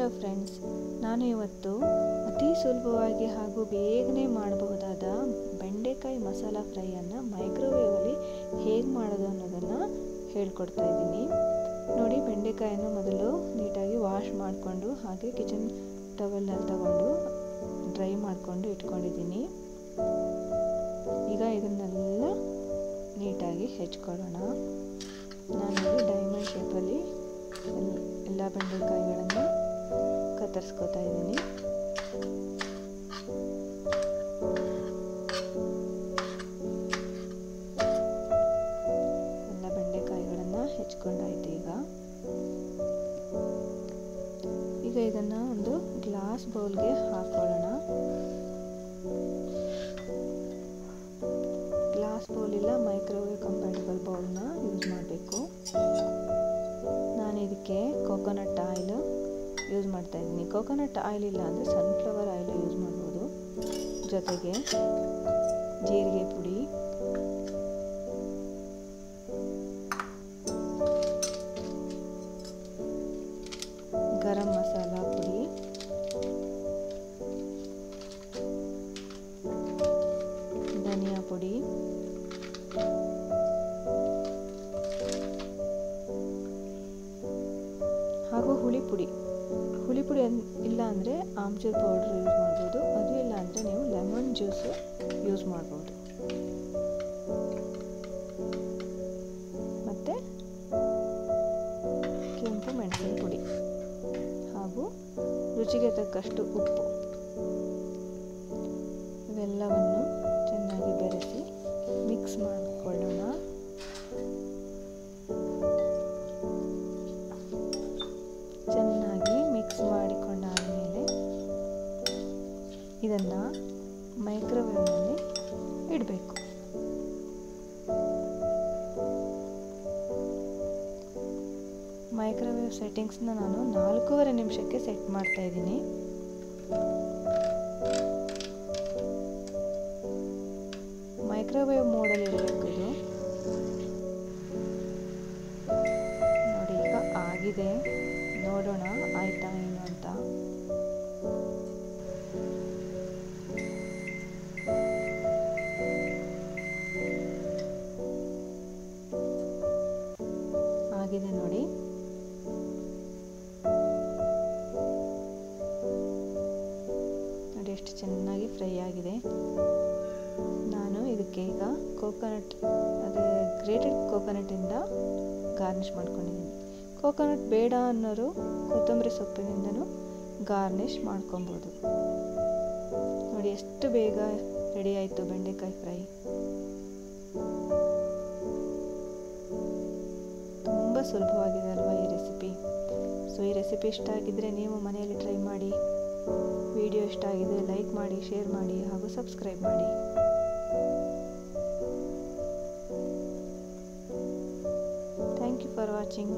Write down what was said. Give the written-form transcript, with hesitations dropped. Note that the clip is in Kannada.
ಹಲೋ ಫ್ರೆಂಡ್ಸ್, ನಾನು ಇವತ್ತು ಅತಿ ಸುಲಭವಾಗಿ ಹಾಗೂ ಬೇಗನೆ ಮಾಡಬಹುದಾದ ಬೆಂಡೆಕಾಯಿ ಮಸಾಲ ಫ್ರೈಯನ್ನು ಮೈಕ್ರೋವೇವಲ್ಲಿ ಹೇಗೆ ಮಾಡೋದು ಅನ್ನೋದನ್ನು ಹೇಳ್ಕೊಡ್ತಾ ಇದ್ದೀನಿ. ನೋಡಿ, ಬೆಂಡೆಕಾಯನ್ನು ಮೊದಲು ನೀಟಾಗಿ ವಾಶ್ ಮಾಡಿಕೊಂಡು ಹಾಗೆ ಕಿಚನ್ ಟವೆಲ್ನಲ್ಲಿ ತಗೊಂಡು ಡ್ರೈ ಮಾಡಿಕೊಂಡು ಇಟ್ಕೊಂಡಿದ್ದೀನಿ. ಈಗ ಇದನ್ನೆಲ್ಲ ನೀಟಾಗಿ ಹೆಚ್ಕೊಳ್ಳೋಣ. ನಾನಿಲ್ಲಿ ಡೈಮಂಡ್ ಶೇಪಲ್ಲಿ ಎಲ್ಲ ಬೆಂಡೆಕಾಯಿಗಳನ್ನು ಕತ್ತರಿಸ್ಕೊತಾ ಇದ್ದೀನಿ. ಎಲ್ಲ ಬೆಂಡೆಕಾಯಿಗಳನ್ನು ಹೆಚ್ಕೊಂಡಾಯ್ತು. ಈಗ ಇದನ್ನು ಒಂದು ಗ್ಲಾಸ್ ಬೌಲ್ಗೆ ಹಾಕೊಳ್ಳೋಣ. ಗ್ಲಾಸ್ ಬೌಲ್ ಇಲ್ಲ ಮೈಕ್ರೋವೇವ್ ಕಂಪ್ಯಾಟಿಬಲ್ ಬೌಲ್ನ ಯೂಸ್ ಮಾಡಬೇಕು. ನಾನು ಇದಕ್ಕೆ ಕೋಕೋನಟ್ ಆಯಿಲ್ ಯೂಸ್ ಮಾಡ್ತಾ ಇದ್ದೀನಿ. ಕೋಕೋನಟ್ ಆಯಿಲ್ ಇಲ್ಲ ಅಂದರೆ ಸನ್ಫ್ಲವರ್ ಆಯಿಲ್ ಯೂಸ್ ಮಾಡ್ಬೋದು. ಜೊತೆಗೆ ಜೀರಿಗೆ ಪುಡಿ, ಗರಂ ಮಸಾಲ ಪುಡಿ, ಧನಿಯಾ ಪುಡಿ, ಹಾಗೂ ಹುಳಿ ಪುಡಿ ಇಲ್ಲ ಅಂದರೆ ಆಮ್ಚೂರ್ ಪೌಡ್ರ್ ಯೂಸ್ ಮಾಡ್ಬೋದು. ಅದು ಇಲ್ಲ ಅಂದರೆ ನೀವು ಲೆಮನ್ ಜ್ಯೂಸ್ ಯೂಸ್ ಮಾಡ್ಬೋದು. ಮತ್ತು ಕೆಂಪು ಮೆಣಸಿನ ಪುಡಿ ಹಾಗೂ ರುಚಿಗೆ ತಕ್ಕಷ್ಟು ಉಪ್ಪು ಇವೆಲ್ಲವನ್ನು ಚೆನ್ನಾಗಿ ಬೆರೆಸಿ ಮಿಕ್ಸ್ ಮಾಡಿಕೊಳ್ಳೋಣ. ಚೆನ್ನಾಗಿ ಮಿಕ್ಸ್ ಮಾಡಿಕೊಂಡಾದ ಮೇಲೆ ಇದನ್ನು ಮೈಕ್ರೋವೇವ್ನಲ್ಲಿ ಇಡಬೇಕು. ಮೈಕ್ರೋವೇವ್ ಸೆಟ್ಟಿಂಗ್ಸ್ನ ನಾನು 4.5 ನಿಮಿಷಕ್ಕೆ ಸೆಟ್ ಮಾಡ್ತಾ ಇದ್ದೀನಿ. ಮೈಕ್ರೋವೇವ್ ಮೋಡಲ್ಲಿ ಇರಬೇಕು ಇದು. ನೋಡಿ, ಈಗ ಆಗಿದೆ. ನೋಡೋಣ ಆಯ್ತಾ ಏನು ಅಂತ. ಆಗಿದೆ ನೋಡಿ. ನೋಡಿ ಎಷ್ಟು ಚೆನ್ನಾಗಿ ಫ್ರೈ ಆಗಿದೆ. ನಾನು ಇದಕ್ಕೆ ಈಗ ಕೋಕೋನಟ್, ಅದೇ ಗ್ರೇಟೆಡ್ ಕೋಕೋನಟ್ಟಿಂದ ಗಾರ್ನಿಷ್ ಮಾಡ್ಕೊಂಡಿದ್ದೀನಿ. ಕೋಕೋನಟ್ ಬೇಡ ಅನ್ನೋರು ಕೊತ್ತಂಬರಿ ಸೊಪ್ಪಿನಿಂದನೂ ಗಾರ್ನಿಷ್ ಮಾಡ್ಕೊಬೋದು. ನೋಡಿ ಎಷ್ಟು ಬೇಗ ರೆಡಿ ಆಯಿತು ಬೆಂಡೆಕಾಯಿ ಫ್ರೈ. ತುಂಬ ಸುಲಭವಾಗಿದೆ ಅಲ್ವಾ ಈ ರೆಸಿಪಿ. ಸೊ ಈ ರೆಸಿಪಿ ಇಷ್ಟ ಆಗಿದ್ದರೆ ನೀವು ಮನೆಯಲ್ಲಿ ಟ್ರೈ ಮಾಡಿ. ವಿಡಿಯೋ ಇಷ್ಟ ಆಗಿದ್ರೆ ಲೈಕ್ ಮಾಡಿ, ಶೇರ್ ಮಾಡಿ ಹಾಗೂ ಸಬ್ಸ್ಕ್ರೈಬ್ ಮಾಡಿ. Thank you for watching.